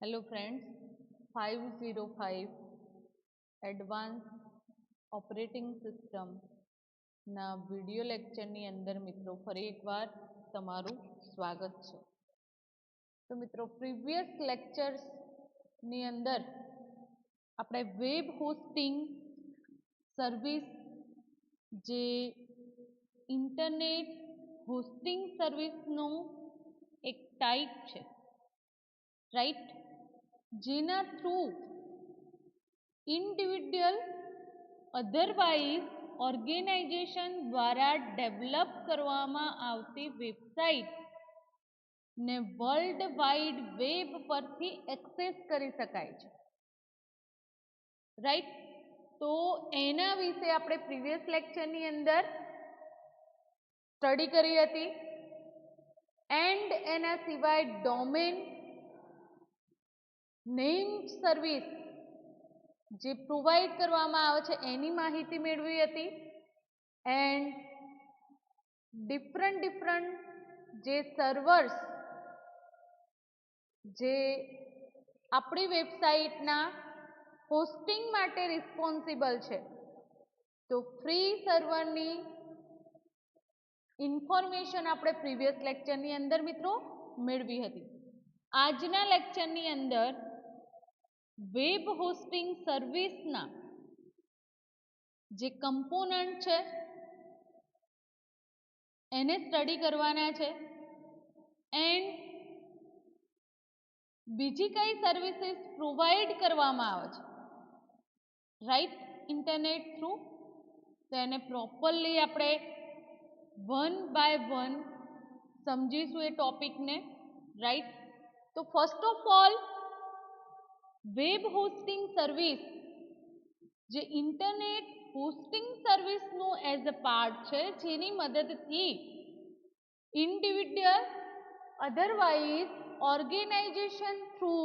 Hello friends, 505 advance operating સિસ્ટમના video લેક્ચરની અંદર મિત્રો ફરી એકવાર તમારું સ્વાગત છે. તો મિત્રો પ્રીવિયસ લેક્ચર્સની અંદર આપણે વેબ હોસ્ટિંગ સર્વિસ જે ઇન્ટરનેટ હોસ્ટિંગ સર્વિસનું એક ટાઈપ છે, રાઈટ, જેના થ્રુ ઇન્ડિવિડ્યુઅલ અધરવાઇઝ ઓર્ગેનાઇઝેશન દ્વારા ડેવલપ કરવામાં આવતી વેબસાઇટ ને વર્લ્ડ વાઇડ વેબ પરથી એક્સેસ કરી શકાય છે, રાઈટ. તો એના વિશે આપણે પ્રીવિયસ લેક્ચરની અંદર સ્ટડી કરી હતી. એન્ડ એના સિવાય ડોમેન નેમ સર્વિસ જે પ્રોવાઈડ કરવામાં આવે છે એની માહિતી મેળવી હતી. એન્ડ ડિફરન્ટ જે સર્વર્સ જે આપણી વેબસાઇટના હોસ્ટિંગ માટે રિસ્પોન્સિબલ છે, તો ફ્રી સર્વરની ઇન્ફોર્મેશન આપણે પ્રીવિયસ લેક્ચરની અંદર મિત્રો મેળવી હતી. આજના લેક્ચરની અંદર વેબ હોસ્ટિંગ સર્વિસના જે કમ્પોનન્ટ છે એને સ્ટડી કરવાના છે. એન્ડ બીજી કઈ સર્વિસીસ પ્રોવાઈડ કરવામાં આવે છે, રાઈટ, ઇન્ટરનેટ થ્રુ, તો એને પ્રોપરલી આપણે વન બાય વન સમજીશું એ ટોપિકને, રાઈટ. તો first of all web hosting service જે ઇન્ટરનેટ હોસ્ટિંગ સર્વિસનું એઝ અ પાર્ટ છે, જેની મદદથી individual otherwise organisation through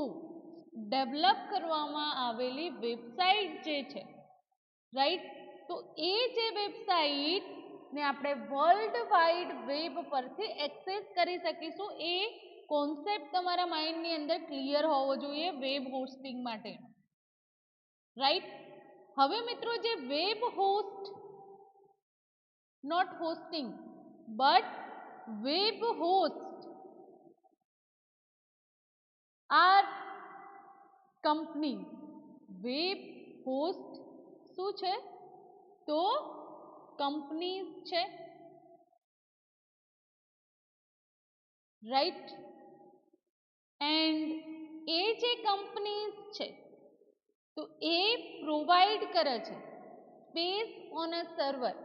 develop કરવામાં આવેલી વેબસાઇટ જે છે, રાઈટ, તો એ જે વેબસાઇટ ને આપણે વર્લ્ડ વાઇડ વેબ પરથી એક્સેસ કરી શકીશું, એ કોન્સેપ્ટ તમારા માઇન્ડની અંદર ક્લિયર હોવો જોઈએ વેબ હોસ્ટિંગ માટે, રાઈટ. હવે મિત્રો જે web host, not hosting but web host are company, web host શું છે, તો કંપની છે, રાઈટ. એન્ડ એ જે કંપની છે તો એ પ્રોવાઈડ કરે છે સ્પેસ ઓન અ સર્વર,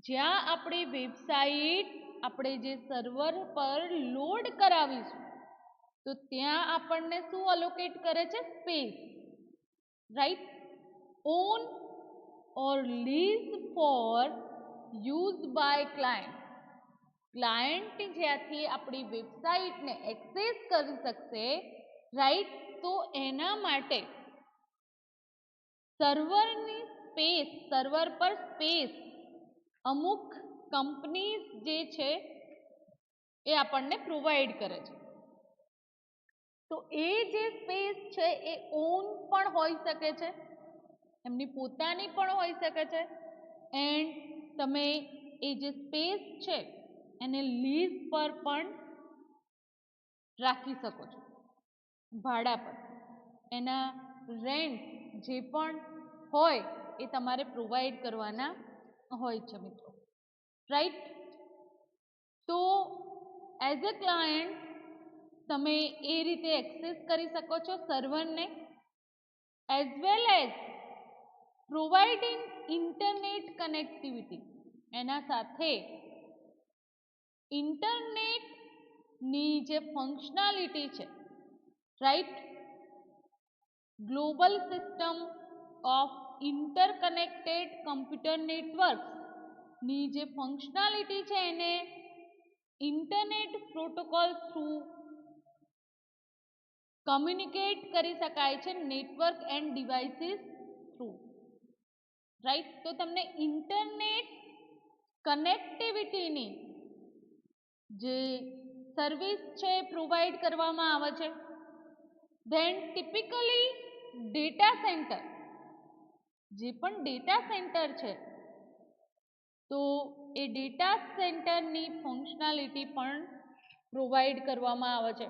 જ્યાં આપણી વેબસાઇટ આપણે જે સર્વર પર લોડ કરાવીશું તો ત્યાં આપણને શું અલોકેટ કરે છે, space, right. Own or lease for use by client, client જ્યાંથી આપણી વેબસાઇટને એક્સેસ કરી શકશે, રાઈટ, તો એના માટે સર્વરની સ્પેસ, સર્વર પર સ્પેસ અમુક કંપની જે છે એ આપણને પ્રોવાઈડ કરે છે. તો એ જે સ્પેસ છે એ ઓન પણ હોઈ શકે છે, એમની પોતાની પણ હોઈ શકે છે, એન્ડ તમે એ જે સ્પેસ છે એને લીઝ પર પણ રાખી શકો છો, ભાડા પર. એના રેન્ટ જે પણ હોય એ તમારે પ્રોવાઈડ કરવાના હોય છે મિત્રો, રાઈટ. તો એઝ અ ક્લાયન્ટ તમે એ રીતે એક્સેસ કરી શકો છો સર્વરને, as well as providing internet connectivity, એના સાથે ઇન્ટરનેટની જે ફંક્શનાલિટી છે, right, global system of interconnected computer નેટવર્ક્સની જે ફંક્શનાલિટી છે એને ઇન્ટરનેટ પ્રોટોકોલ થ્રુ કમ્યુનિકેટ કરી શકાય છે network and devices through, right. તો તમને ઇન્ટરનેટ કનેક્ટિવિટીની જે સર્વિસ છે પ્રોવાઈડ કરવામાં આવે છે, ધેન ટિપિકલી ડેટા સેન્ટર, જે પણ ડેટા સેન્ટર છે તો એ ડેટા સેન્ટરની ફંક્શનાલિટી પણ પ્રોવાઈડ કરવામાં આવે છે.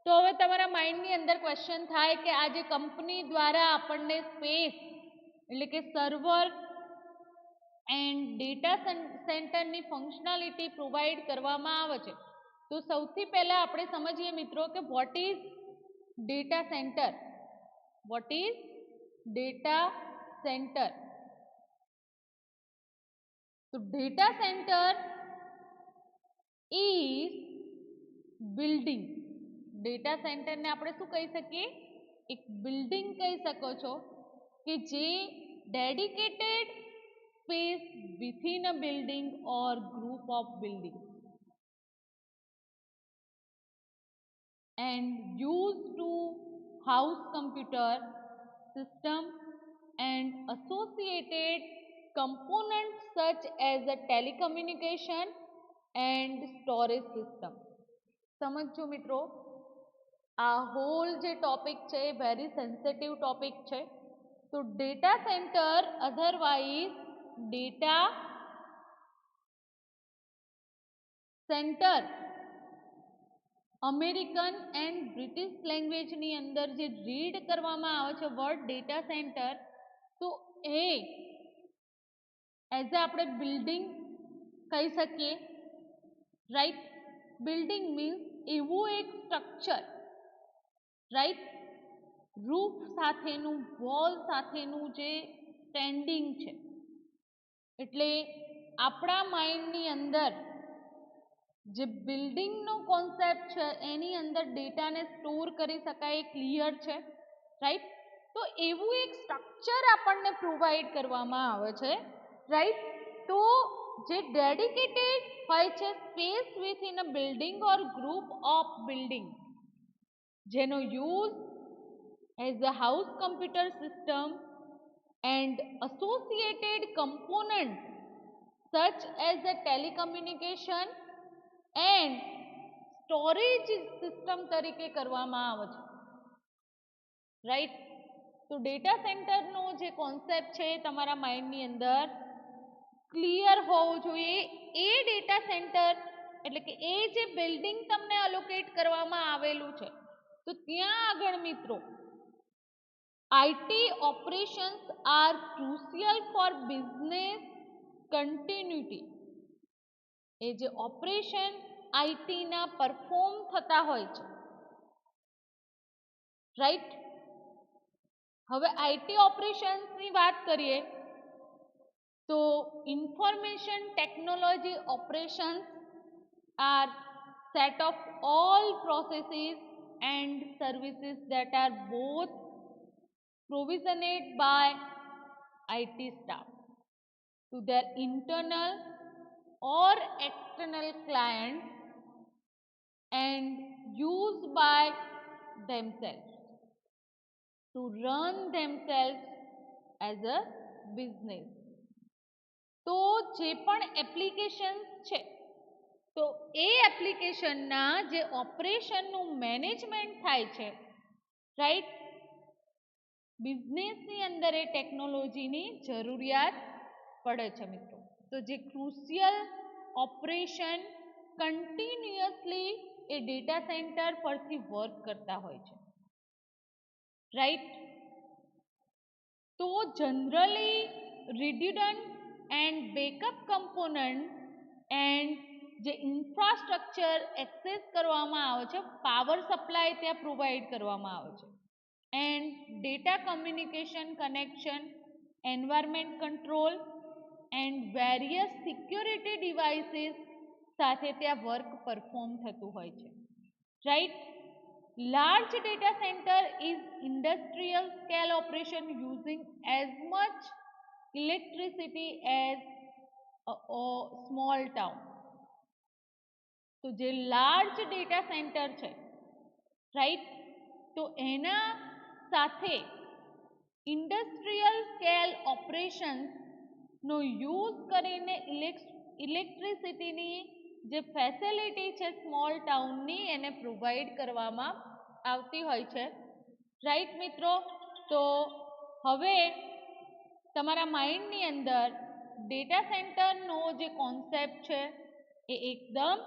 તો હવે તમારા માઇન્ડની અંદર ક્વેશ્ચન થાય કે આ જે કંપની દ્વારા આપણને સ્પેસ એટલે કે સર્વર એન્ડ ડેટા સેન્ટરની ફંક્શનાલિટી પ્રોવાઈડ કરવામાં આવે છે, તો સૌથી પહેલા આપણે સમજીએ મિત્રો કે what is data centre. What is data centre? તો data centre is building. Data સેન્ટરને આપણે શું કહી શકીએ? એક બિલ્ડિંગ કહી શકો છો કે જે dedicated space within a building or group of building and used to house computer system and associated components such as a telecommunication and storage system. સમજો મિત્રો, આ હોલ જે ટોપિક છે એ વેરી સેન્સિટિવ ટોપિક છે. તો data centre otherwise data centre American and British લેંગ્વેજની અંદર જે રીડ કરવામાં આવે છે વર્ડ ડેટા સેન્ટર, તો એ એઝ આપણે બિલ્ડિંગ કહી શકીએ, રાઈટ. બિલ્ડિંગ મીન્સ એવું એક સ્ટ્રક્ચર, રાઈટ, રૂફ સાથેનું, વોલ સાથેનું જે સ્ટેન્ડિંગ છે. એટલે આપણા માઇન્ડની અંદર જે બિલ્ડિંગનો કોન્સેપ્ટ છે એની અંદર ડેટાને સ્ટોર કરી શકાય, ક્લિયર છે, રાઈટ. તો એવું એક સ્ટ્રક્ચર આપણને પ્રોવાઈડ કરવામાં આવે છે, રાઈટ. તો જે ડેડિકેટેડ હોય છે space within a building or group of building, જેનો use as a house computer system and associated components such as a telecommunication and storage system તરીકે કરવામાં આવે છે, રાઈટ. તો ડેટા સેન્ટરનો જે કોન્સેપ્ટ છે તમારા માઇન્ડની અંદર ક્લિયર હોવો જોઈએ. એ ડેટા સેન્ટર એટલે કે એ જે બિલ્ડિંગ તમને અલોકેટ કરવામાં આવેલું છે, તો ત્યાં આગળ મિત્રો IT operations are crucial for business continuity. એ જે ઓપરેશન આઈટીના પરફોર્મ થતા હોય છે, રાઈટ. હવે આઈટી ઓપરેશન્સની વાત કરીએ તો information technology operations are set of all processes and services that are both provisioned by IT staff to their internal or external clients and used by themselves to run themselves as a business. તો જે પણ applications છે તો એ એપ્લિકેશનના જે ઓપરેશનનું management થાય છે, right, બિઝનેસની અંદર એ ટેકનોલોજીની જરૂરિયાત પડે છે મિત્રો. તો જે ક્રુશિયલ ઓપરેશન કન્ટિન્યુઅસલી એ ડેટા સેન્ટર પરથી વર્ક કરતા હોય છે, રાઈટ. તો generally redundant and backup component and જે ઇન્ફ્રાસ્ટ્રક્ચર એક્સેસ કરવામાં આવે છે, પાવર સપ્લાય ત્યાં પ્રોવાઈડ કરવામાં આવે છે, and data communication connection, environment control and various security devices સાથે ત્યાં વર્ક પરફોર્મ થતું હોય છે, right. Large data centre is industrial scale operation using as much electricity as small town. તો જે લાર્જ ડેટા સેન્ટર છે, રાઈટ, તો એના સાથે ઇન્ડસ્ટ્રીયલ સ્કેલ ઓપરેશન્સનો યુઝ કરીને ઇલેક્ટ્રિસિટીની જે ફેસિલિટી છે સ્મોલ ટાઉનની એને પ્રોવાઈડ કરવામાં આવતી હોય છે, રાઈટ મિત્રો? તો હવે તમારા માઇન્ડની અંદર ડેટા સેન્ટરનો જે કોન્સેપ્ટ છે એ એકદમ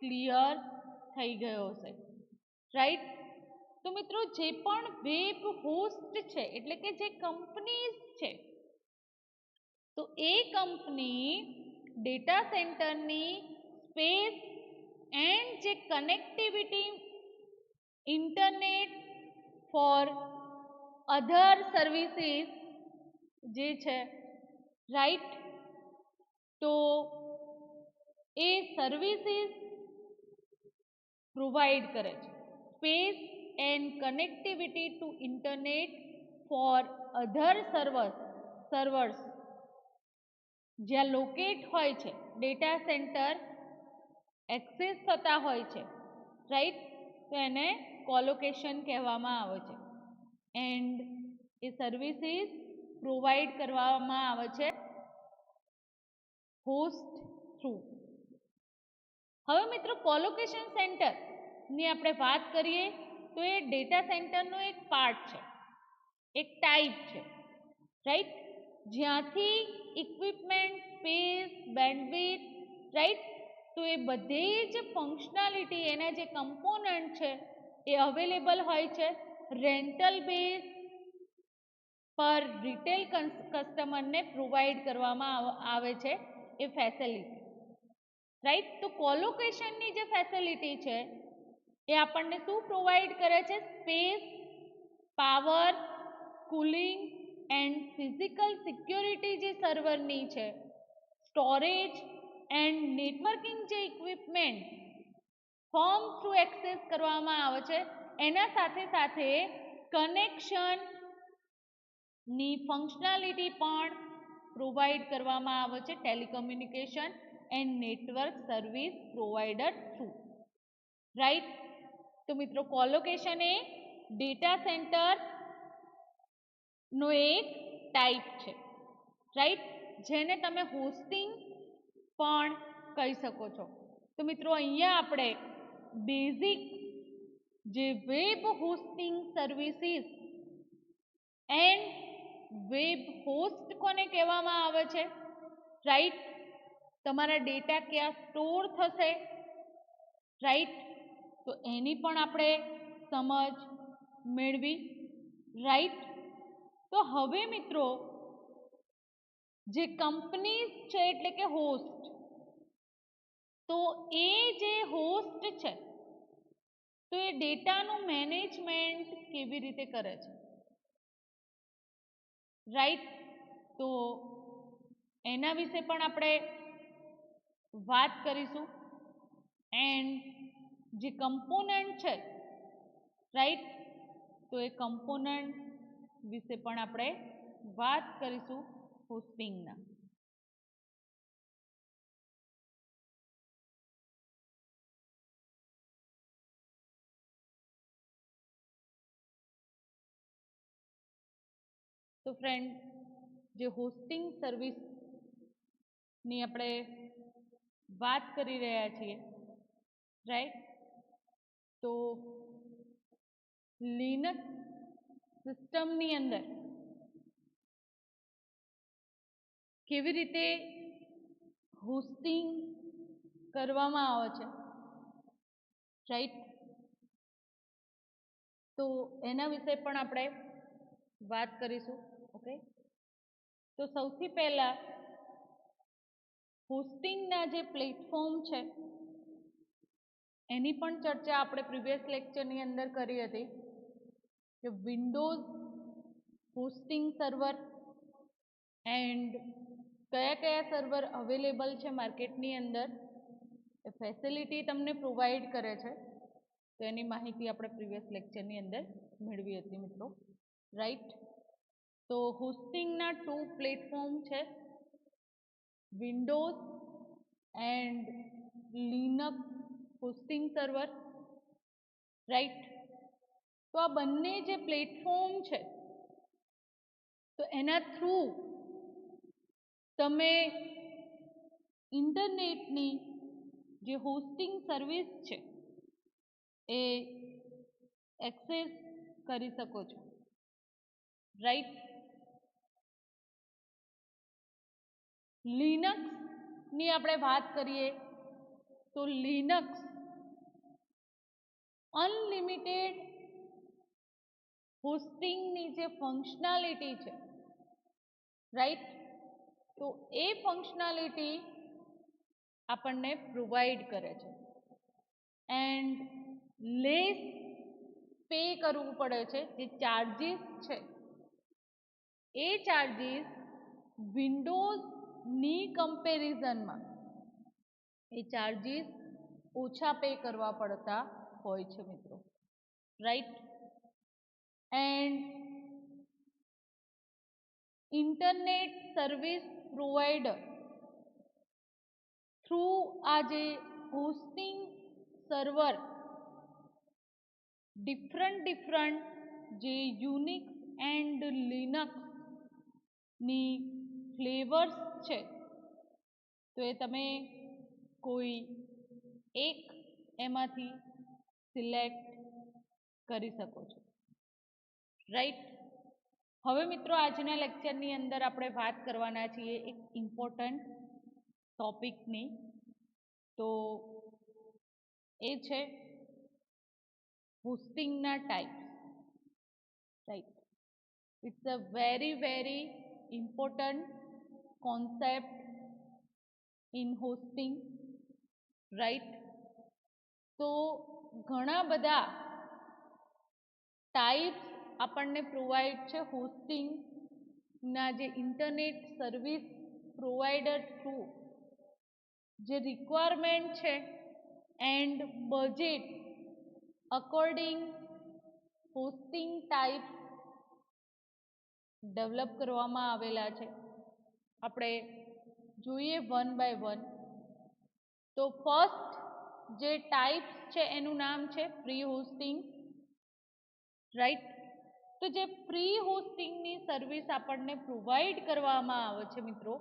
ક્લિયર થઈ ગયો હશે, રાઈટ? તો મિત્રો જે પણ વેબ હોસ્ટ છે એટલે કે જે કંપનીઝ છે, તો એ કંપની ડેટા સેન્ટરની સ્પેસ એન્ડ જે connectivity internet for other services જે છે, રાઈટ? તો એ સર્વિસીસ પ્રોવાઈડ કરે છે. Space and connectivity to internet for other servers જ્યાં લોકેટ હોય છે, ડેટા સેન્ટર એક્સેસ થતા હોય છે, રાઈટ? તો એને કોલોકેશન કહેવામાં આવે છે એન્ડ એ સર્વિસીસ પ્રોવાઈડ કરવામાં આવે છે હોસ્ટ થ્રુ. હવે મિત્રો કોલોકેશન સેન્ટરની આપણે વાત કરીએ તો એ ડેટા સેન્ટરનો એક પાર્ટ છે, એક ટાઈપ છે, રાઈટ? જ્યાંથી ઇક્વિપમેન્ટ, સ્પેસ, બેન્ડવિડ્થ, રાઈટ? તો એ બધી જ ફંક્શનાલિટી, એના જે કમ્પોનન્ટ છે એ અવેલેબલ હોય છે રેન્ટલ બેઝ પર રિટેલ કસ્ટમરને પ્રોવાઈડ કરવામાં આવે છે એ ફેસિલિટી, રાઈટ? તો કોલોકેશનની જે ફેસિલિટી છે એ આપણને શું પ્રોવાઈડ કરે છે? Space, power, cooling and physical security જે સર્વરની છે, સ્ટોરેજ એન્ડ નેટવર્કિંગ જે ઇક્વિપમેન્ટ ફોર્મ થ્રુ એક્સેસ કરવામાં આવે છે, એના સાથે સાથે કનેક્શનની ફંક્શનાલિટી પણ પ્રોવાઈડ કરવામાં આવે છે telecommunication and network service provider through, right? તો મિત્રો કોલોકેશન એ ડેટા સેન્ટરનો એક ટાઈપ છે, રાઈટ? જેને તમે હોસ્ટિંગ પણ કહી શકો છો. તો મિત્રો અહીંયા આપણે બેઝિક જે web hosting services and web host કોને કહેવામાં આવે છે, રાઈટ? તમારા ડેટા ક્યાં સ્ટોર થશે, રાઈટ? તો એની પણ આપણે સમજ મેળવી, રાઈટ? તો હવે મિત્રો જે કંપનીઝ છે એટલે કે હોસ્ટ, તો એ જે હોસ્ટ છે તો એ ડેટાનું મેનેજમેન્ટ કેવી રીતે કરે છે, રાઈટ? તો એના વિશે પણ આપણે વાત કરીશું એન્ડ જે કમ્પોનન્ટ છે, રાઈટ? તો એ કમ્પોનન્ટ વિશે પણ આપણે વાત કરીશું હોસ્ટિંગના. તો ફ્રેન્ડ, જે હોસ્ટિંગ સર્વિસની આપણે વાત કરી રહ્યા છીએ, રાઈટ? તો લિનક્સ સિસ્ટમની અંદર કેવી રીતે હોસ્ટિંગ કરવામાં આવે છે, રાઈટ? તો એના વિશે પણ આપણે વાત કરીશું, ઓકે? તો સૌથી પહેલા હોસ્ટિંગના જે પ્લેટફોર્મ છે એની પણ ચર્ચા આપણે પ્રીવિયસ લેક્ચરની અંદર કરી હતી કે વિન્ડોઝ હોસ્ટિંગ સર્વર એન્ડ કયા કયા સર્વર અવેલેબલ છે માર્કેટની અંદર, એ ફેસિલિટી તમને પ્રોવાઈડ કરે છે, તો એની માહિતી આપણે પ્રીવિયસ લેક્ચરની અંદર મેળવી હતી મિત્રો, રાઈટ? તો હોસ્ટિંગના 2 પ્લેટફોર્મ છે, Windows and Linux hosting server, right? તો આ બંને જે પ્લેટફોર્મ છે તો એના થ્રુ તમે ઇન્ટરનેટની જે હોસ્ટિંગ સર્વિસ છે એ એક્સેસ કરી શકો છો, રાઈટ. લિનક્સની આપણે વાત કરીએ તો લિનક્સ અનલિમિટેડ હોસ્ટિંગની જે ફંક્શનાલિટી છે, રાઈટ, તો એ ફંક્શનાલિટી આપણને પ્રોવાઈડ કરે છે એન્ડ લેસ પે કરવું પડે છે. જે ચાર્જીસ છે એ ચાર્જીસ વિન્ડોઝની કમ્પેરિઝનમાં એ ચાર્જીસ ઓછા પે કરવા પડતા હોય છે મિત્રો, right. And internet service provider through આ જે હોસ્ટિંગ સર્વર ડિફરન્ટ જે યુનિક્સ એન્ડ લિનક્સની ફ્લેવર્સ છે, તો એ તમે કોઈ એક એમાંથી સિલેક્ટ કરી શકો છો, રાઈટ. હવે મિત્રો આજના લેક્ચરની અંદર આપણે વાત કરવાના છીએ એક ઇમ્પોર્ટન્ટ ટોપિકની, તો એ છે હોસ્ટિંગના types, right. It's a very important concept in hosting, right. તો ઘણા બધા ટાઈપ્સ આપણને પ્રોવાઈડ છે હોસ્ટિંગના જે ઇન્ટરનેટ સર્વિસ પ્રોવાઈડર થ્રુ જે રિક્વાયરમેન્ટ છે and budget according hosting type develop કરવામાં આવેલા છે. આપણે જોઈએ વન બાય વન. તો ફર્સ્ટ જે ટાઈપ છે એનું નામ છે ફ્રી હોસ્ટિંગ, રાઈટ. તો જે ફ્રી હોસ્ટિંગની સર્વિસ આપણને પ્રોવાઈડ કરવામાં આવે છે મિત્રો,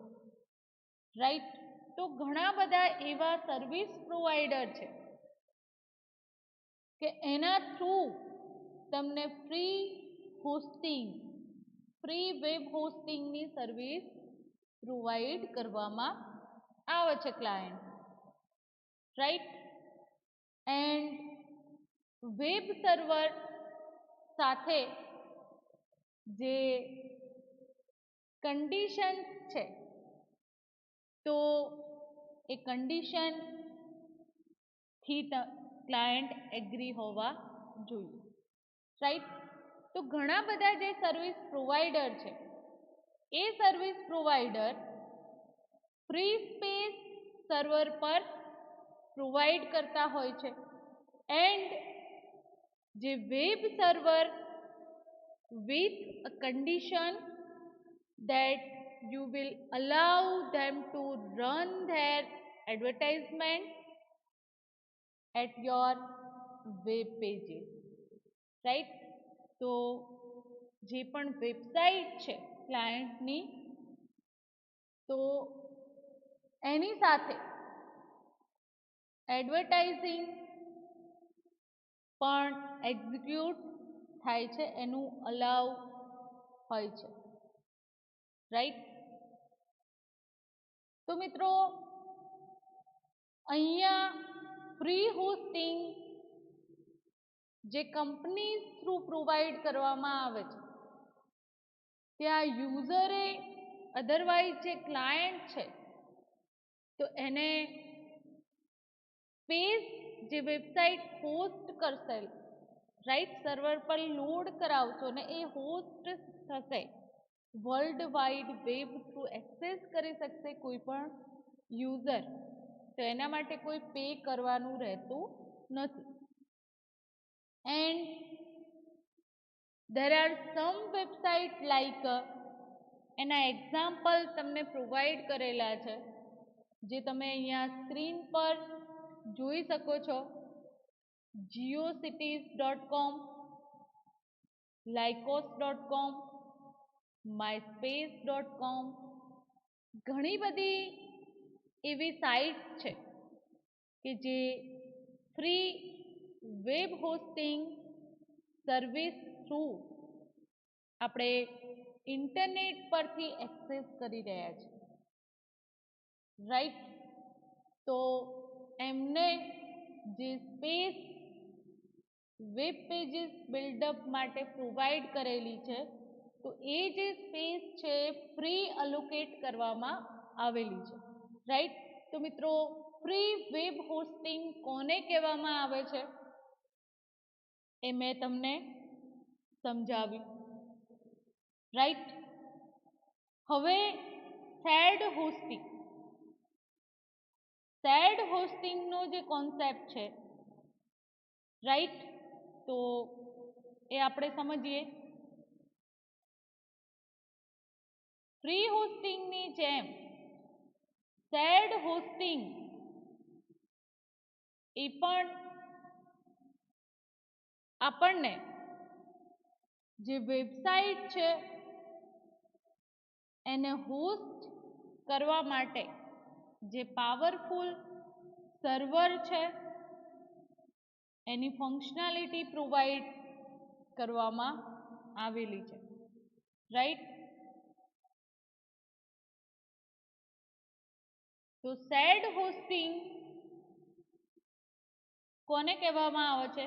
રાઈટ. તો ઘણા બધા એવા સર્વિસ પ્રોવાઈડર છે કે એના થ્રુ તમને ફ્રી હોસ્ટિંગ, ફ્રી વેબ હોસ્ટિંગની સર્વિસ પ્રોવાઈડ કરવામાં આવે છે client, right. And web server સાથે જે કન્ડિશન્સ છે, તો એ કન્ડિશનથી ક્લાયન્ટ એગ્રી હોવા જોઈએ, રાઈટ. તો ઘણા બધા જે સર્વિસ પ્રોવાઈડર છે એ service provider free space server પર પ્રોવાઈડ કરતા હોય છે એન્ડ જે web server with a condition that you will allow them to run their advertisement at your web pages, right. તો જે પણ વેબસાઇટ છે ક્લાયન્ટની, તો એની સાથે એડવર્ટાઇઝિંગ પણ એક્ઝિક્યુટ થાય છે, એનું અલાઉ હોય છે, રાઈટ. તો મિત્રો અહીંયા ફ્રી હોસ્ટિંગ જે કંપની થ્રુ પ્રોવાઈડ કરવામાં આવે છે, ત્યાં યુઝરે અધરવાઇઝ જે ક્લાયન્ટ છે તો એને સ્પેસ જે વેબસાઇટ હોસ્ટ કરશે, રાઈટ, સર્વર પર લોડ કરાવશો ને એ હોસ્ટ થશે, world wide web through access કરી શકશે કોઈ પણ યુઝર, તો એના માટે કોઈ પે કરવાનું રહેતું નથી. And there are some website like એના એક્ઝામ્પલ તમને પ્રોવાઈડ કરેલા છે, જે તમે અહીંયા સ્ક્રીન પર જોઈ શકો છો. geocities.com, lycos.com, myspace.com, ઘણી બધી એવી સાઇટ છે કે જે free web hosting service through આપણે ઇન્ટરનેટ પરથી એક્સેસ કરી રહ્યા છીએ, રાઈટ? તો એમને જે સ્પેસ વેબ પેજીસ બિલ્ડઅપ માટે પ્રોવાઈડ કરેલી છે, તો એ જે સ્પેસ છે ફ્રી અલોકેટ કરવામાં આવેલી છે, રાઈટ? તો મિત્રો, ફ્રી વેબ હોસ્ટિંગ કોને કહેવામાં આવે છે એ મેં તમને સમજાવ્યું, રાઈટ? હવે શેર્ડ હોસ્ટિંગ, શેર્ડ હોસ્ટિંગનો જે કોન્સેપ્ટ છે, રાઈટ? તો એ આપણે સમજીએ. ફ્રી હોસ્ટિંગની જેમ શેર્ડ હોસ્ટિંગ એ પણ આપણને જે વેબસાઇટ છે એને હોસ્ટ કરવા માટે જે પાવરફુલ સર્વર છે એની ફંક્શનાલિટી પ્રોવાઈડ કરવામાં આવેલી છે, રાઈટ? તો શેર્ડ હોસ્ટિંગ કોને કહેવામાં આવે છે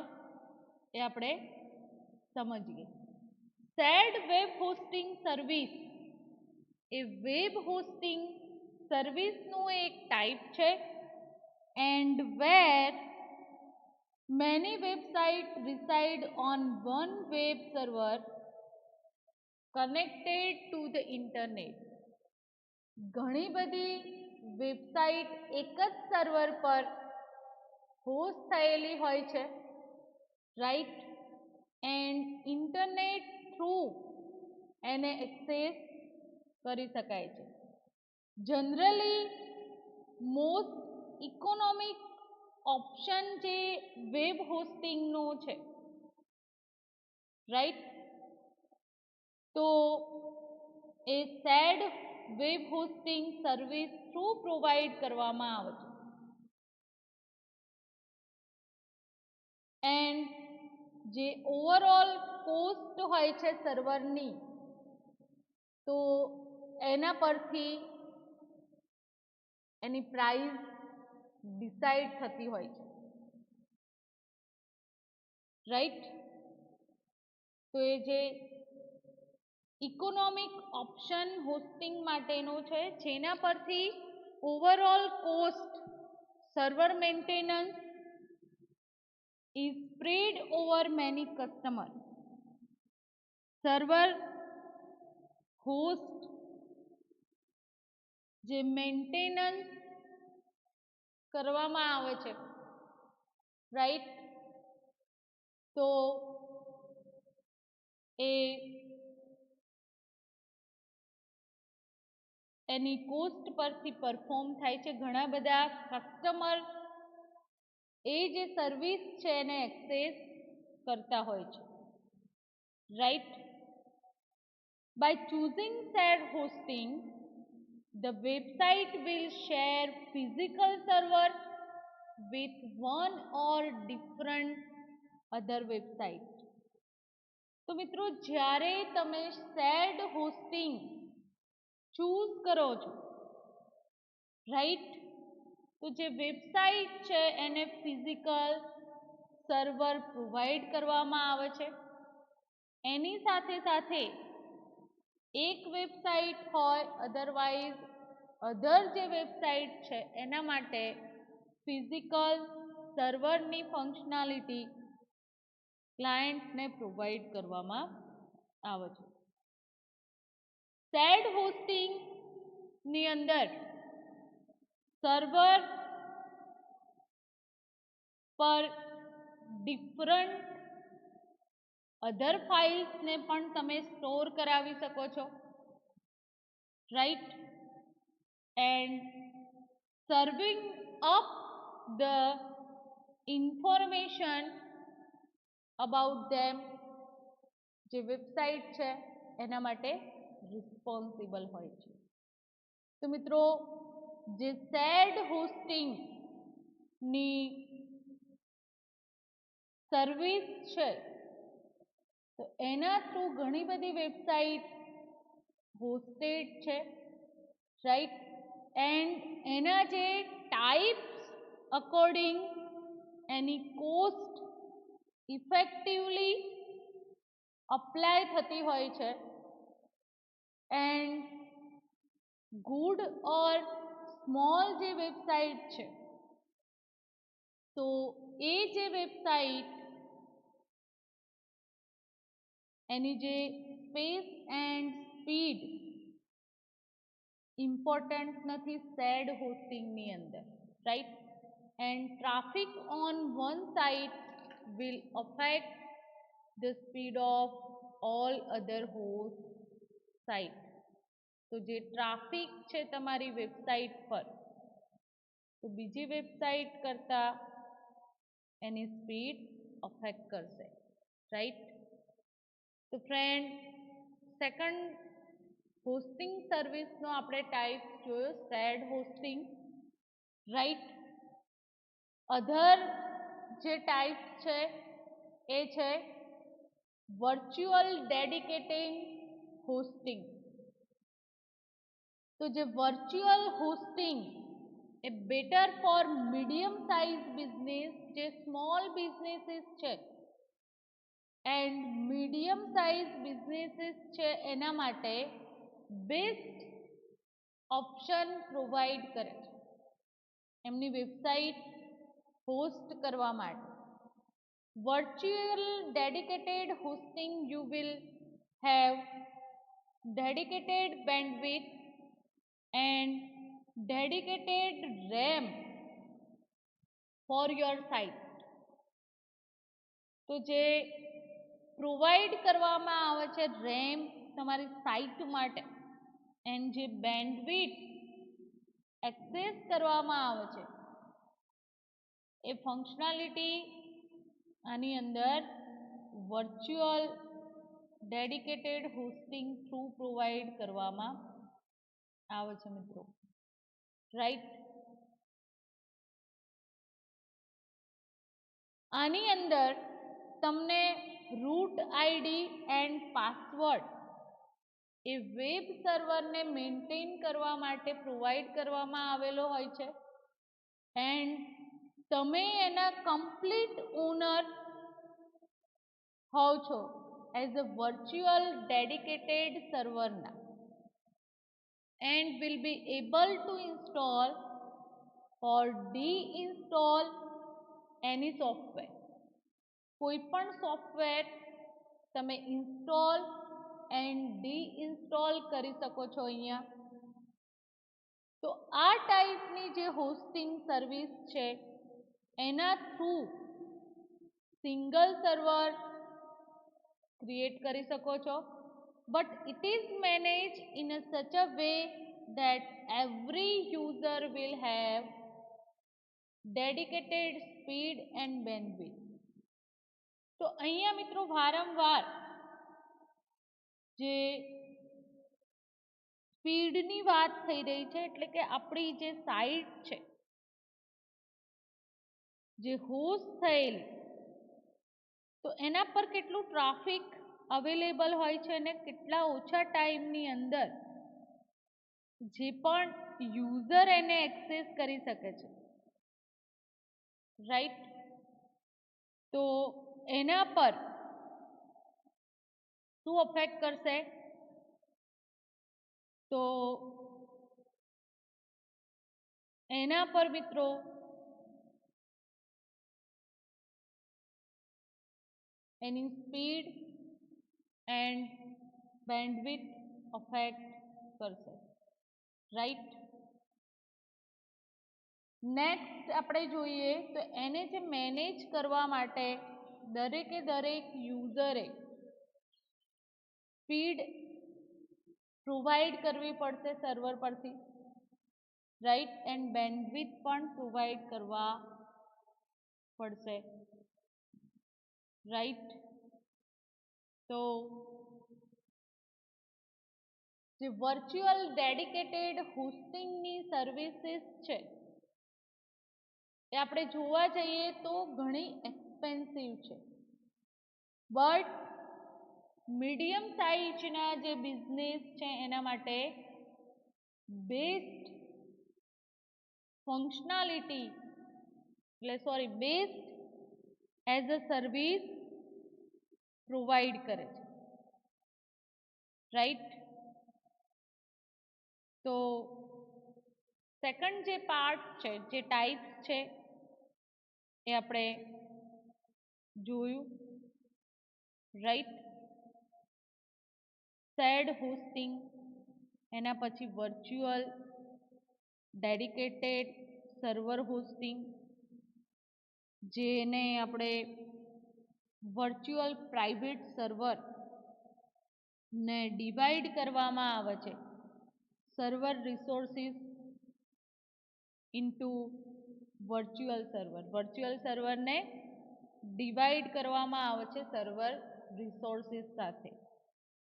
એ આપણે સમજીએ. શેર્ડ વેબ હોસ્ટિંગ સર્વિસ એ વેબ હોસ્ટિંગ સર્વિસનું એક ટાઈપ છે, and where many websites reside on one web server connected to the internet. ઘણી બધી વેબસાઇટ એક જ સર્વર પર હોસ્ટ થયેલી હોય છે, રાઈટ? એન્ડ ઇન્ટરનેટ થ્રુ એને એક્સેસ કરી શકાય છે. જનરલી મોસ્ટ ઇકોનોમિક ઓપ્શન જે વેબ હોસ્ટિંગનો છે, રાઈટ? તો એ shared web hosting service through provide કરવામાં આવે છે, એન્ડ જે ઓવરઓલ કોસ્ટ હોય છે સર્વરની, તો એના પરથી એની પ્રાઇસ ડિસાઇડ થતી હોય છે, રાઈટ? તો એ જે ઇકોનોમિક ઓપ્શન હોસ્ટિંગ માટેનો છે, જેના પરથી overall cost server maintenance is spread over many customer. Server host જે મેન્ટેનન્સ કરવામાં આવે છે, રાઈટ? તો એ એની કોસ્ટ પરથી પરફોર્મ થાય છે. ઘણા બધા કસ્ટમર એ જે સર્વિસ છે એને એક્સેસ કરતા હોય છે, right? By choosing shared hosting, the website will share physical server with one or different other website. તો મિત્રો, જ્યારે તમે શેર્ડ હોસ્ટિંગ ચૂઝ કરો છો, રાઈટ? તો જે વેબસાઇટ છે એને ફિઝિકલ સર્વર પ્રોવાઈડ કરવામાં આવે છે, એની સાથે સાથે એક વેબસાઇટ હોય અધરવાઇઝ અધર જે વેબસાઇટ છે એના માટે ફિઝિકલ સર્વરની ફંક્શનાલિટી ક્લાયન્ટને પ્રોવાઈડ કરવામાં આવે છે. શેર્ડ હોસ્ટિંગની અંદર સર્વર પર ડિફરન્ટ અધર ફાઇલ્સને પણ તમે સ્ટોર કરાવી શકો છો, right? And serving up the information about ધેમ જે વેબસાઇટ છે એના માટે રિસ્પોન્સિબલ હોય છે. તો મિત્રો, જે શેર્ડ હોસ્ટિંગની સર્વિસ છે, તો એના થ્રુ ઘણી બધી વેબસાઇટ હોસ્ટેડ છે, રાઈટ. એન્ડ એના જે ટાઈપ્સ અકોર્ડિંગ એની કોસ્ટ ઇફેક્ટિવલી અપ્લાય થતી હોય છે. એન્ડ ગુડ ઓર સ્મોલ જે વેબસાઇટ છે, તો એ જે વેબસાઇટ એની જે સ્પેસ એન્ડ સ્પીડ ઇમ્પોર્ટન્ટ નથી સેડ હોસ્ટિંગની અંદર, right. And traffic on one site will affect the speed of all other host site. તો જે ટ્રાફિક છે તમારી વેબસાઇટ પર, તો બીજી વેબસાઇટ કરતાં એની સ્પીડ અફેક્ટ કરશે, રાઈટ. તો ફ્રેન્ડ, સેકન્ડ હોસ્ટિંગ સર્વિસનો આપણે ટાઈપ જોયો સેડ હોસ્ટિંગ, રાઈટ. અધર જે ટાઈપ છે એ છે વર્ચ્યુઅલ ડેડિકેટિંગ હોસ્ટિંગ. તો જે વર્ચ્યુઅલ હોસ્ટિંગ એ better for medium size business, જે સ્મોલ બિઝનેસીસ છે એન્ડ મીડિયમ સાઇઝ બિઝનેસીસ છે એના માટે બેસ્ટ ઓપ્શન પ્રોવાઈડ કરે છે એમની વેબસાઇટ હોસ્ટ કરવા માટે. Virtual dedicated hosting, you will have dedicated bandwidth and dedicated RAM for your site. તો જે પ્રોવાઈડ કરવામાં આવે છે રેમ તમારી સાઇટ માટે, એન્ડ જે બેન્ડવિડ્થ એક્સેસ કરવામાં આવે છે એ ફંક્શનાલિટી આની અંદર virtual dedicated hosting through provide કરવામાં આવે છે મિત્રો, રાઈટ. આની અંદર તમને રૂટ આઈડી એન્ડ પાસવર્ડ એ વેબ સર્વરને મેન્ટેન કરવા માટે પ્રોવાઈડ કરવામાં આવેલો હોય છે. એન્ડ તમે એના કમ્પ્લીટ ઓનર હોવ છો એઝ અ વર્ચ્યુઅલ ડેડિકેટેડ સર્વરના, and will be able to install or deinstall any software. કોઈ પણ સોફ્ટવેર તમે ઇન્સ્ટોલ એન્ડ ડી-ઇન્સ્ટોલ કરી શકો છો અહીંયા. તો આ ટાઈપની જે હોસ્ટિંગ સર્વિસ છે એના થ્રુ સિંગલ સર્વર ક્રિએટ કરી શકો છો, but it is manage in a such a way that every user will have dedicated speed and bandwidth. તો અહીંયા મિત્રો વારંવાર જે સ્પીડની વાત થઈ રહી છે, એટલે કે આપણી જે સાઇટ છે જે હોસ્ટ થયેલી, તો એના પર કેટલું ટ્રાફિક અવેલેબલ હોય છે અને કેટલા ઓછા ટાઈમની અંદર જે પણ યુઝર એને એક્સેસ કરી શકે છે, રાઈટ. તો એના પર શું અફેક્ટ કરશે, તો એના પર મિત્રો એની સ્પીડ એન્ડ બેન્ડવિડ્થ અફેક્ટ કરશે, રાઈટ. નેક્સ્ટ આપણે જોઈએ તો એને જે મેનેજ કરવા માટે દરેકે દરેક યુઝરે સ્પીડ પ્રોવાઈડ કરવી પડશે સર્વર પરથી, રાઈટ. એન્ડ બેન્ડવિડ્થ પણ પ્રોવાઈડ કરવા પડશે, રાઈટ. તો જે વર્ચ્યુઅલ ડેડિકેટેડ હોસ્ટિંગની સર્વિસીસ છે એ આપણે જોવા જઈએ તો ઘણી એક્સપેન્સિવ છે, બટ મીડિયમ સાઇઝના જે બિઝનેસ છે એના માટે best functionality best as a service provide કરે છે, રાઈટ. તો સેકન્ડ જે પાર્ટ છે, જે ટાઈપ્સ છે એ આપણે જોયું, રાઈટ. શેર્ડ હોસ્ટિંગ, એના પછી વર્ચ્યુઅલ ડેડિકેટેડ સર્વર હોસ્ટિંગ, જેને આપણે વર્ચ્યુઅલ પ્રાઇવેટ સર્વર ને ડિવાઈડ કરવામાં આવે છે સર્વર રિસોર્સિસ ઇન્ટુ વર્ચ્યુઅલ સર્વરને ડિવાઈડ કરવામાં આવે છે સર્વર રિસોર્સિસ સાથે,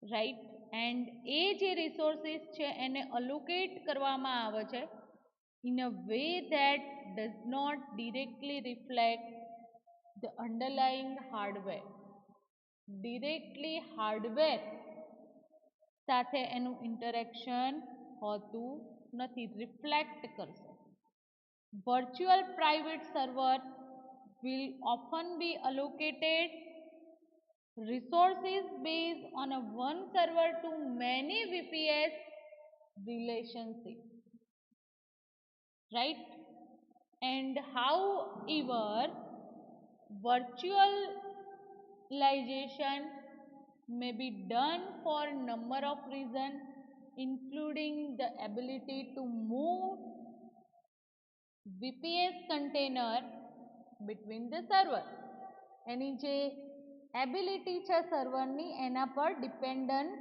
રાઈટ. એન્ડ એ જે રિસોર્સિસ છે એને અલોકેટ કરવામાં આવે છે in a way that does not directly reflect the underlying hardware. Directly hardware સાથે એનું ઇન્ટરેક્શન હોતું નથી, રિફ્લેક્ટ કરશે. Virtual private server will often be allocated resources based on a one server to many VPS relationship, right. And however, virtualization may be done for number of reasons including the ability to move VPS container between the server. એની જે ability છે સર્વરની એના પર dependent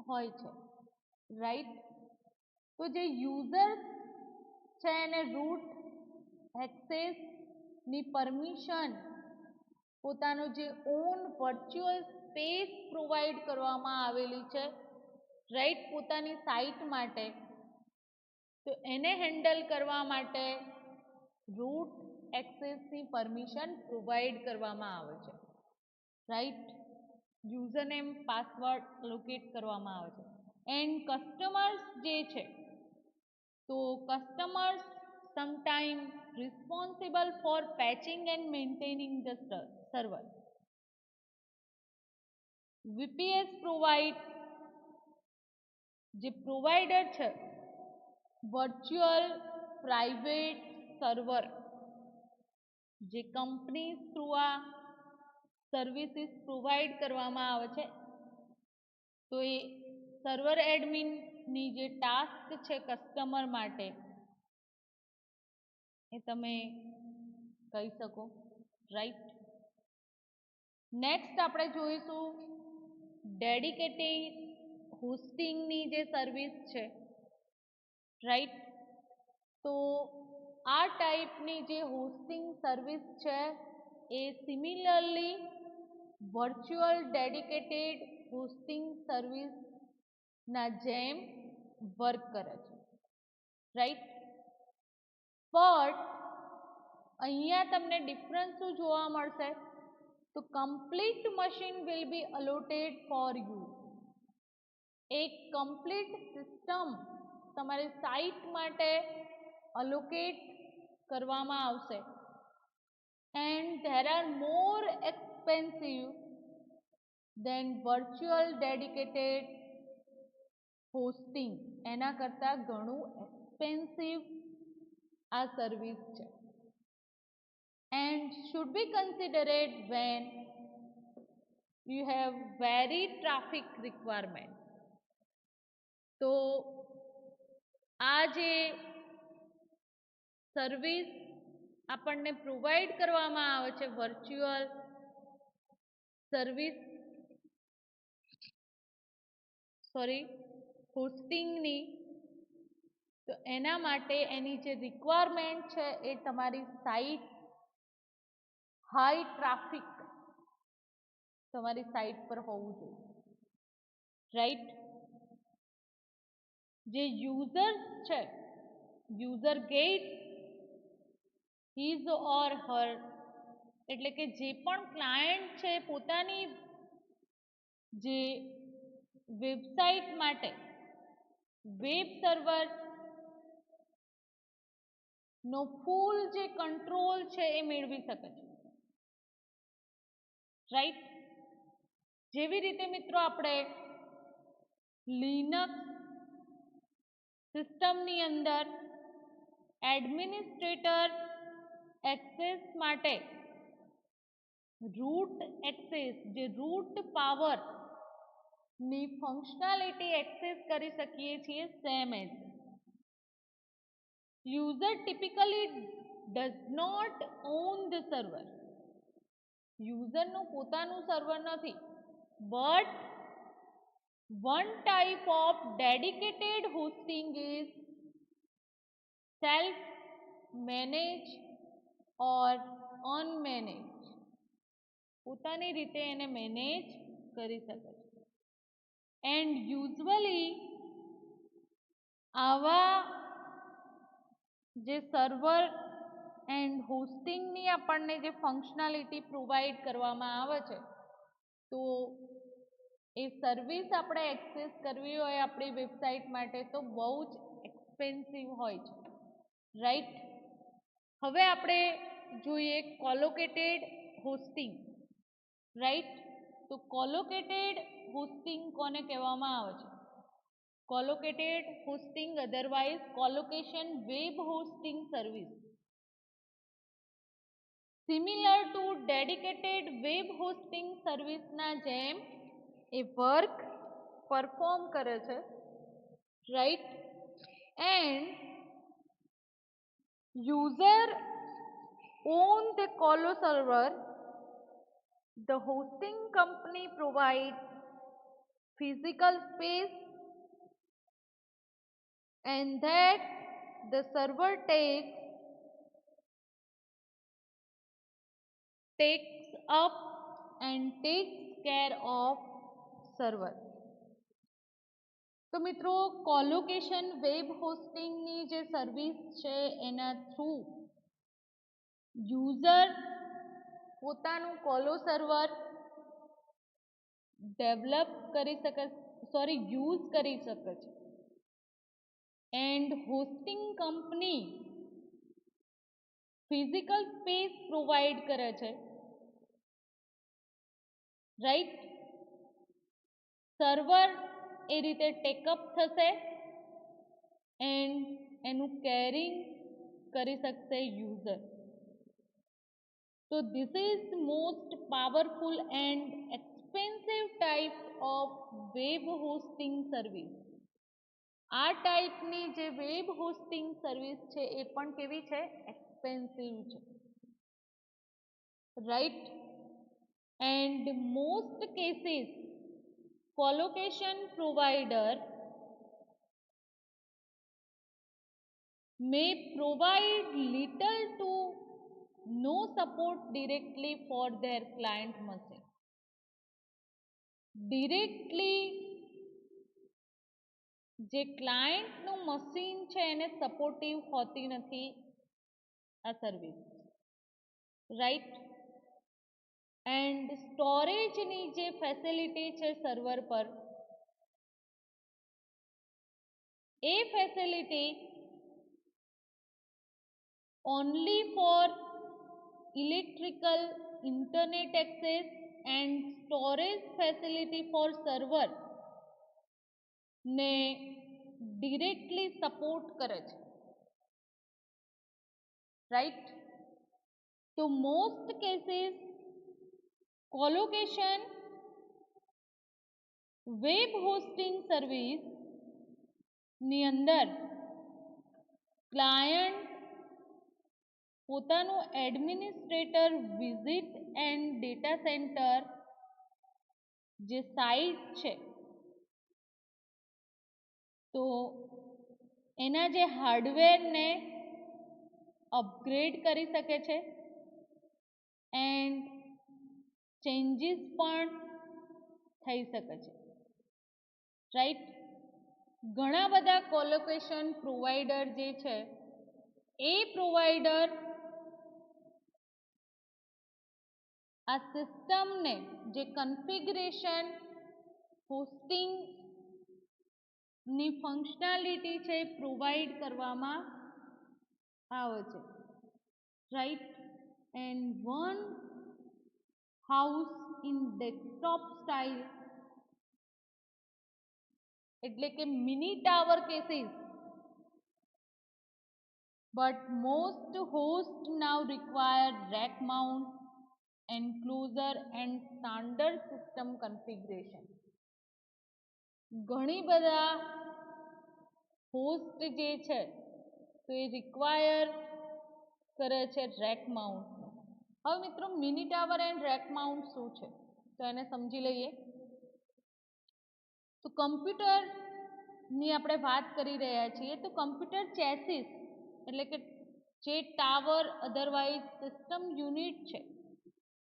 હોય છે, right. તો જે users છે એને રૂટ એક્સેસની પરમિશન પોતાનું જે ઓન વર્ચ્યુઅલ સ્પેસ પ્રોવાઈડ કરવામાં આવેલી છે, રાઈટ, પોતાની સાઇટ માટે, તો એને હેન્ડલ કરવા માટે રૂટ એક્સેસની પરમિશન પ્રોવાઈડ કરવામાં આવે છે, રાઈટ. યુઝરનેમ પાસવર્ડ લોકેટ કરવામાં આવે છે. એન્ડ કસ્ટમર્સ જે છે, તો customers sometime responsible four patching and maintaining the server. VPS જે પ્રોવાઈડર છે વર્ચ્યુઅલ પ્રાઇવેટ સર્વર, જે કંપની થ્રુ આ સર્વિસીસ પ્રોવાઈડ કરવામાં આવે છે, તો એ સર્વર એડમિનની જે ટાસ્ક છે કસ્ટમર માટે એ તમે કહી શકો, રાઈટ. નેક્સ્ટ આપણે જોઈશું ડેડિકેટેડ હોસ્ટિંગની જે સર્વિસ છે, રાઈટ. તો આ ટાઈપની જે હોસ્ટિંગ સર્વિસ છે એ સિમિલરલી વર્ચ્યુઅલ ડેડિકેટેડ હોસ્ટિંગ સર્વિસના જેમ વર્ક કરે છે, રાઈટ. બટ અહીંયા તમને ડિફરન્સ શું જોવા મળશે, તો complete machine will be allotted for you. એક કમ્પ્લીટ સિસ્ટમ તમારી સાઇટ માટે અલોકેટ કરવામાં આવશે. And there are more expensive than virtual dedicated hosting. એના કરતાં ઘણું એક્સપેન્સિવ આ સર્વિસ છે. And should be considered when you have very traffic requirement. તો આ જે સર્વિસ આપણને પ્રોવાઈડ કરવામાં આવે છે વર્ચ્યુઅલ સર્વિસ હોસ્ટિંગની, તો એના માટે એની જે રિક્વાયરમેન્ટ છે એ તમારી સાઇટ હાઈ ટ્રાફિક તમારી સાઇટ પર હોવું જોઈએ, રાઈટ. જે યુઝર્સ છે, યુઝર ગેટ હિઝ ઓર હર, એટલે કે જે પણ ક્લાયન્ટ છે પોતાની જે વેબસાઇટ માટે વેબ સર્વર નો ફૂલ જે કંટ્રોલ છે એ મેળવી શકે છે, રાઈટ. જેવી રીતે મિત્રો આપણે લિનક્સ સિસ્ટમની અંદર એડમિનિસ્ટ્રેટર એક્સેસ માટે રૂટ એક્સેસ, જે રૂટ પાવર ની ફંક્શનાલિટી એક્સેસ કરી શકીએ છીએ, same as user typically does not own the server. યુઝરનું પોતાનું સર્વર નથી, but one type of dedicated hosting is self managed or unmanaged. પોતાની રીતે એને મેનેજ કરી શકે છે. એન્ડ યુઝ્યુઅલી આવા જે સર્વર એન્ડ હોસ્ટિંગની આપણને જે ફંક્શનાલિટી પ્રોવાઈડ કરવામાં આવે છે, તો એ સર્વિસ આપણે એક્સેસ કરવી હોય આપણી વેબસાઇટ માટે તો બહુ જ એક્સપેન્સિવ હોય છે, રાઈટ. હવે આપણે જોઈએ કોલોકેટેડ હોસ્ટિંગ, રાઈટ. તો કોલોકેટેડ હોસ્ટિંગ કોને કહેવામાં આવે છે? Colocated hosting, otherwise colocation web hosting service, similar to dedicated web hosting સર્વિસના જેમ એ વર્ક પરફોર્મ કરે છે, right. And user on the colo server, the hosting company provides physical space and that the server takes up and takes care of server. તો મિત્રો collocation web હોસ્ટિંગની જે service છે એના થ્રુ યુઝર પોતાનું કોલો server develop કરી શકે, use કરી શકે છે. And hosting company physical space provide કરે છે, રાઈટ. સર્વર એ રીતે ટેકઅપ થશે એન્ડ એનું કેરિંગ કરી શકશે યુઝર. તો this is most powerful and expensive type of web hosting service. આ ટાઈપની જે વેબ હોસ્ટિંગ સર્વિસ છે એ પણ કેવી છે? એક્સપેન્સિવ છે, right. And most cases collocation provider may provide little to no support directly for their client machine. Directly જે ક્લાયન્ટનું machine છે એને સપોર્ટિવ હોતી નથી આ સર્વિસ, રાઈટ. એન્ડ સ્ટોરેજની જે ફેસિલિટી છે સર્વર પર, એ facility only for electrical internet access and storage facility for server ને ડિરેક્ટલી સપોર્ટ કરે છે, રાઈટ. તો most cases collocation web hosting service ની અંદર ક્લાયન્ટ પોતાનું administrator visit and data centre જે સાઇટ છે તો એના જે હાર્ડવેરને અપગ્રેડ કરી શકે છે એન્ડ ચેન્જીસ પણ થઈ શકે છે, રાઈટ. ઘણા બધા કોલોકેશન પ્રોવાઈડર જે છે એ પ્રોવાઈડર આ સિસ્ટમને જે કન્ફિગરેશન હોસ્ટિંગ ની ફંક્શનાલિટી છે પ્રોવાઈડ કરવામાં આવે છે, right. And one house in desktop style એટલે કે mini tower cases, but most hosts now require rack mount, enclosure and standard system configuration. ઘણી બધા હોસ્ટ જે છે તો એ રિક્વાયર કરે છે રેક માઉન્ટનો. હવે મિત્રો mini tower and rack mount શું છે તો એને સમજી લઈએ. તો કમ્પ્યુટરની આપણે વાત કરી રહ્યા છીએ તો કમ્પ્યુટર ચેસીસ એટલે કે જે ટાવર અધરવાઇઝ સિસ્ટમ યુનિટ છે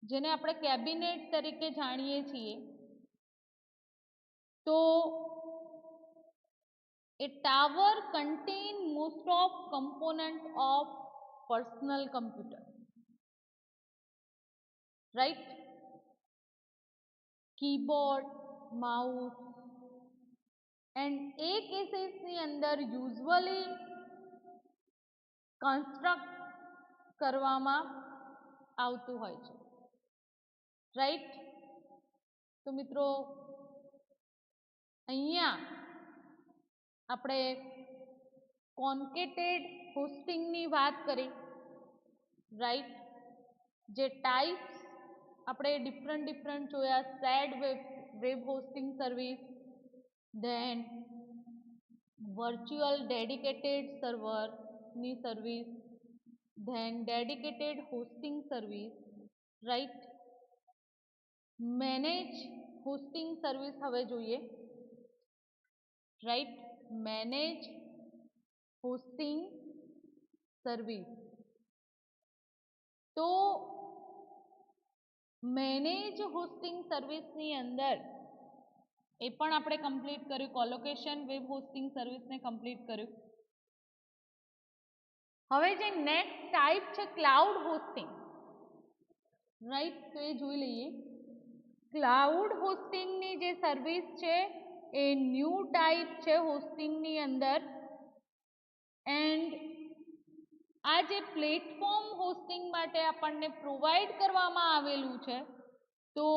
જેને આપણે કેબિનેટ તરીકે જાણીએ છીએ, તો એ tower contain most of component of personal computer, right. Keyboard, mouse and એ કેસીસની અંદર યુઝ્યુઅલી કન્સ્ટ્રક્ટ કરવામાં આવતું હોય છે, રાઈટ. તો મિત્રો અહીંયા આપણે કોન્કેટેડ હોસ્ટિંગની વાત કરી, રાઈટ. જે ટાઈપ્સ આપણે ડિફરન્ટ જોયા, shared web hosting service, then virtual dedicated સર્વરની service, then dedicated hosting service, right. Manage hosting service હવે જોઈએ, રાઈટ. Manage hosting service. તો મેનેજ હોસ્ટિંગ સર્વિસની અંદર એ પણ આપણે કમ્પ્લીટ કર્યું, કોલોકેશન વેબ હોસ્ટિંગ સર્વિસને કમ્પ્લીટ કર્યું. હવે જે નેક્સ્ટ ટાઈપ છે ક્લાઉડ હોસ્ટિંગ, રાઈટ. તો એ જોઈ લઈએ. ક્લાઉડ હોસ્ટિંગની જે સર્વિસ છે એ ન્યૂ ટાઈપ છે હોસ્ટિંગની અંદર. એન્ડ આ જે પ્લેટફોર્મ હોસ્ટિંગ માટે આપણને પ્રોવાઈડ કરવામાં આવેલું છે તો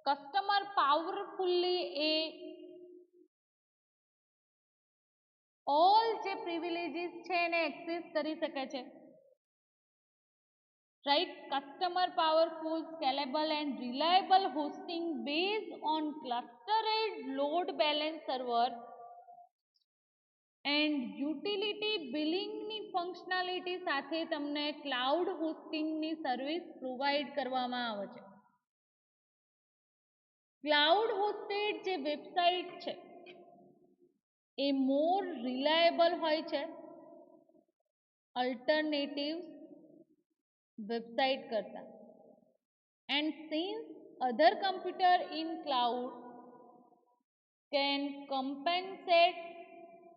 કસ્ટમર પાવરફુલ્લી એ ઓલ જે પ્રિવિલેજીસ છે એને એક્સેસ કરી શકે છે, right. Customer powerful, scalable and reliable hosting based on clustered load balance server and utility બિલિંગની ફંક્શનાલિટી સાથે તમને ક્લાઉડ હોસ્ટિંગની સર્વિસ પ્રોવાઈડ કરવામાં આવે છે. ક્લાઉડ હોસ્ટેડ જે વેબસાઇટ છે એ મોર રિલાયેબલ હોય છે અલ્ટરનેટિવ વેબસાઇટ કરતાં. And since other computer in cloud can compensate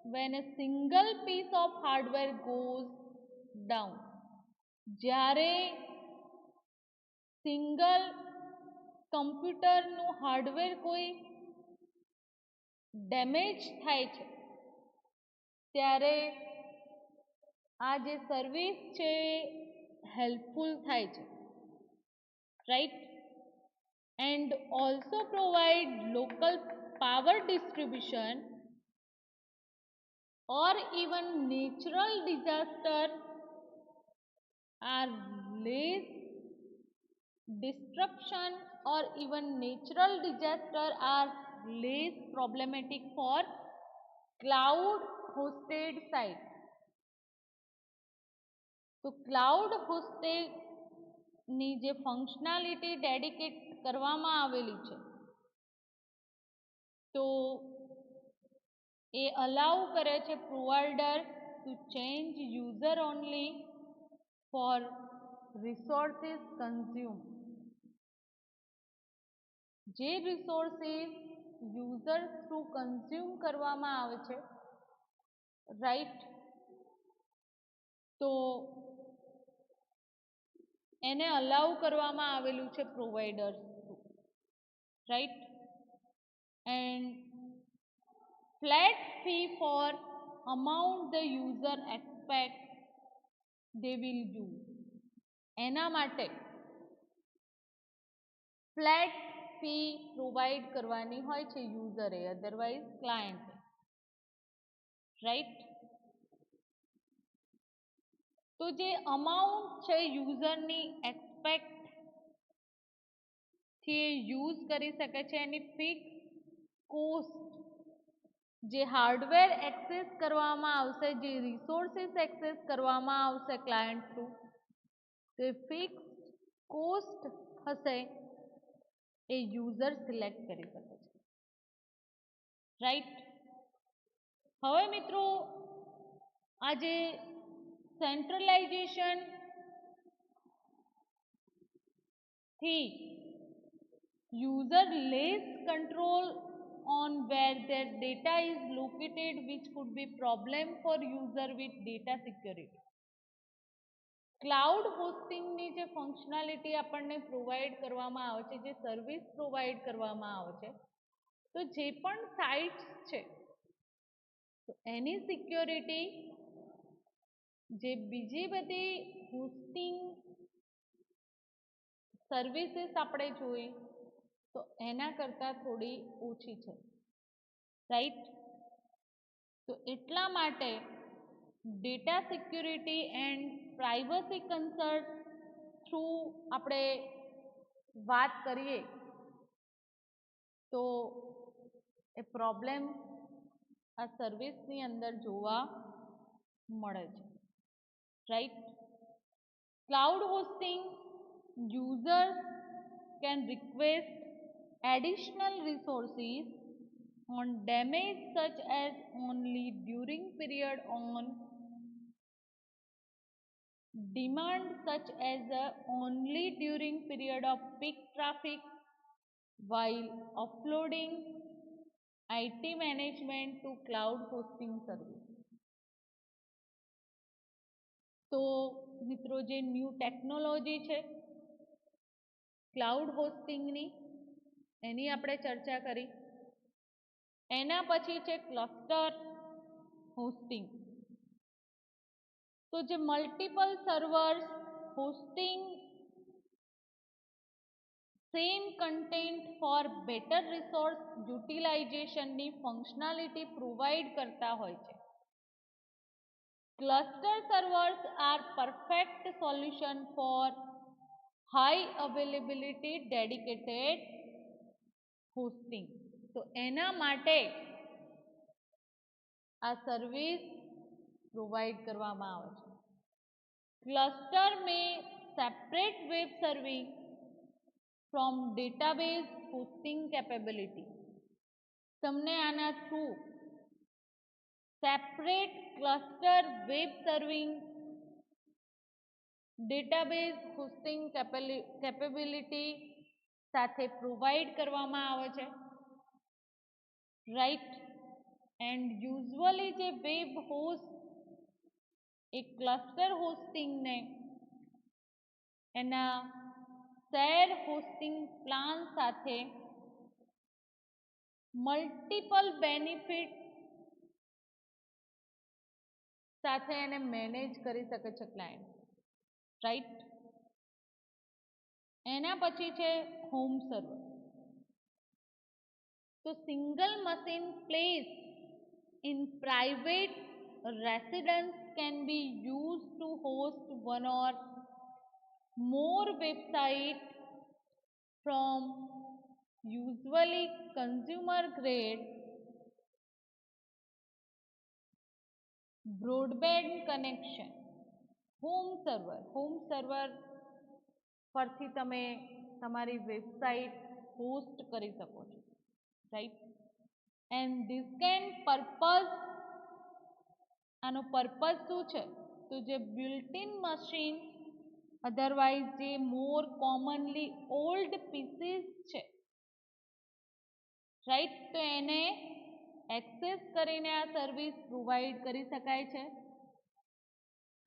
when a single piece of hardware goes down. જ્યારે સિંગલ કમ્પ્યુટરનું હાર્ડવેર કોઈ ડેમેજ થાય છે ત્યારે આ જે સર્વિસ છે હેલ્પફુલ થાય છે, right. And also provide local power distribution or even natural disaster are less disruption or even natural disaster are less problematic for cloud hosted site. તો ક્લાઉડ હોસ્ટેડ ની જે ફંક્શનાલિટી ડેડિકેટ કરવામાં આવેલી છે તો એ અલાઉ કરે છે provider to change user only for resources consume. જે રિસોર્સિસ યુઝર થ્રુ કન્ઝ્યુમ કરવામાં આવે છે, રાઈટ, તો એને અલાઉ કરવામાં આવેલું છે provider, right. and flat fee for amount the user expect they will do. એના માટે ફ્લેટ ફી પ્રોવાઈડ કરવાની હોય છે યુઝરે, અધરવાઇઝ ક્લાયન્ટે, રાઈટ. તો જે અમાઉન્ટ છે યુઝરની એક્સપેક્ટ થી યુઝ કરી શકે છે એની ફિક્સ કોસ્ટ, જે હાર્ડવેર એક્સેસ કરવામાં આવશે, જે રિસોર્સિસ એક્સેસ કરવામાં આવશે ક્લાયન્ટ થ્રુ, તે ફિક્સ કોસ્ટ હશે એ યુઝર સિલેક્ટ કરી શકે છે, રાઈટ. હવે મિત્રો આ જે સેન્ટ્રલાઇઝેશન થી user less control on where their data is located, which could be problem for user with data security. Cloud હોસ્ટિંગની જે ફંક્શનાલિટી આપણને પ્રોવાઈડ કરવામાં આવે છે, જે સર્વિસ પ્રોવાઈડ કરવામાં આવે છે, તો જે પણ સાઇટ્સ છે તો એની સિક્યોરિટી જે બીજી બધી હોસ્ટિંગ સર્વિસીસ આપણે જોઈ તો એના કરતાં થોડી ઓછી છે, રાઈટ. તો એટલા માટે data security and privacy concern through આપણે વાત કરીએ તો એ પ્રોબ્લેમ આ સર્વિસની અંદર જોવા મળે છે, right. Cloud hosting users can request additional resources on damage such as only during period on demand, such as only during period of peak traffic while offloading IT management to cloud hosting service. તો મિત્રો જે new technology છે cloud હોસ્ટિંગની એની આપણે ચર્ચા કરી. એના પછી છે ક્લસ્ટર હોસ્ટિંગ. તો જે multiple servers hosting same content for better resource યુટિલાઇઝેશનની ફંક્શનાલિટી પ્રોવાઈડ કરતા હોય છે. Cluster servers are perfect solution for high availability dedicated hosting. તો એના માટે આ સર્વિસ પ્રોવાઈડ કરવામાં આવે છે. ક્લસ્ટર में separate web serving from database hosting capability. તમને આના through separate cluster web serving database hosting capability સાથે પ્રોવાઈડ કરવામાં આવે છે, રાઈટ. એન્ડ યુઝ્યુઅલી જે વેબ હોસ્ટ એ ક્લસ્ટર હોસ્ટિંગને એના શેર હોસ્ટિંગ પ્લાન સાથે મલ્ટિપલ બેનિફિટ સાથે એને મેનેજ કરી શકે છે ક્લાયન્ટ, રાઈટ. એના પછી છે હોમ સર્વર. તો single machine place in private residence can be used to host one or more website from usually consumer grade broadband connection. Home server પરથી તમે તમારી વેબસાઇટ હોસ્ટ કરી શકો છો, right. And this can purpose, આનો purpose શું છે તો જે બિલ્ટ ઇન મશીન અધરવાઇઝ જે મોર કોમનલી ઓલ્ડ પીસીસ છે, રાઈટ, તો એને એક્સેસ કરીને આ સર્વિસ પ્રોવાઈડ કરી શકાય છે.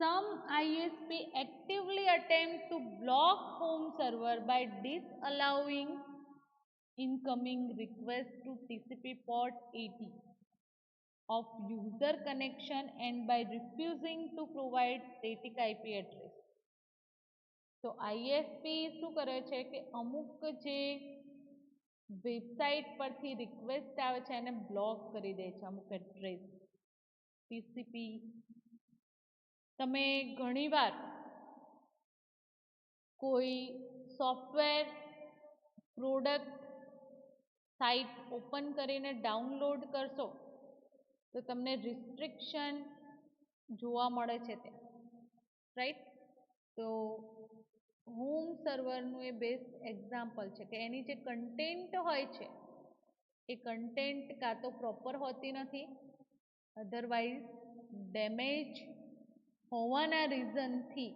Some ISP actively attempt to block home server by disallowing incoming request to TCP port 80 of user connection and by refusing to provide static IP address. તો ISP શું કરે છે કે અમુક જે વેબસાઇટ પરથી રિક્વેસ્ટ આવે છે એને બ્લોક કરી દે છે અમુક એડ્રેસ TCP. તમે ઘણીવાર કોઈ સોફ્ટવેર પ્રોડક્ટ સાઇટ ઓપન કરીને ડાઉનલોડ કરશો તો તમને રિસ્ટ્રિક્શન જોવા મળે છે ત્યાં, રાઈટ? તો હોમ સર્વરનું એ બેસ્ટ એક્ઝામ્પલ છે કે એની જે કન્ટેન્ટ હોય છે એ કન્ટેન્ટ કાં તો પ્રોપર હોતી નથી, અધરવાઇઝ ડેમેજ હોવાના રીઝનથી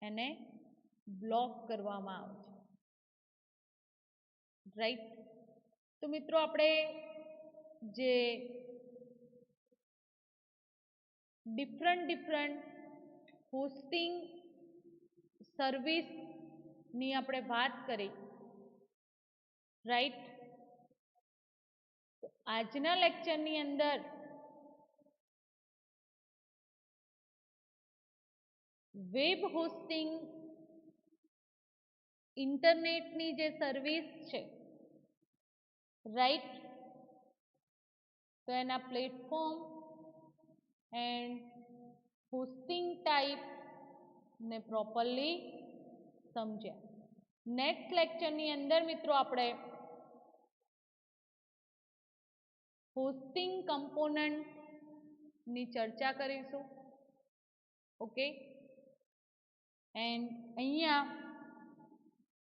એને બ્લોક કરવામાં આવે છે, રાઈટ? તો મિત્રો આપણે જે ડિફરન્ટ હોસ્ટિંગ સર્વિસની આપણે વાત કરી, રાઈટ? આજના લેક્ચરની અંદર વેબ હોસ્ટિંગ ઇન્ટરનેટની જે સર્વિસ છે, રાઈટ? તો એના પ્લેટફોર્મ એન્ડ હોસ્ટિંગ ટાઈપ ને પ્રોપરલી સમજ્યા. નેક્સ્ટ લેક્ચરની અંદર મિત્રો આપણે હોસ્ટિંગ કમ્પોનન્ટની ચર્ચા કરીશું, ઓકે? એન્ડ અહીંયા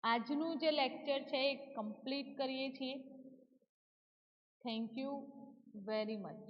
આજનું જે લેક્ચર છે એ કમ્પ્લીટ કરીએ છીએ. Thank you very much.